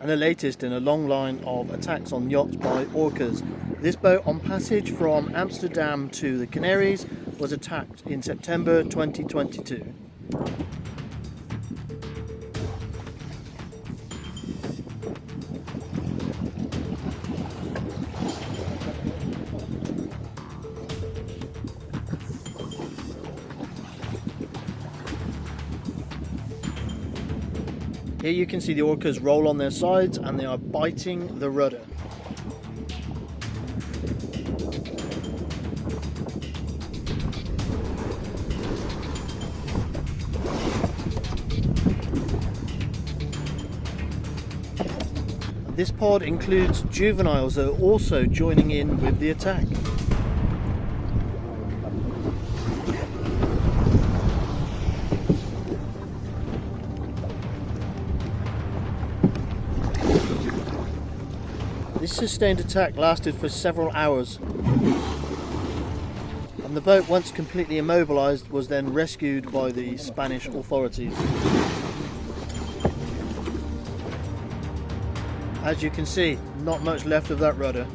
and the latest in a long line of attacks on yachts by Orca'S. This boat, on passage from Amsterdam to the Canaries, was attacked in September 2022. Here you can see the Orca'S roll on their sides and they are biting the rudder. This pod includes juveniles that are also joining in with the attack. This sustained attack lasted for several hours, and the boat, once completely immobilized, was then rescued by the Spanish authorities. As you can see, not much left of that rudder.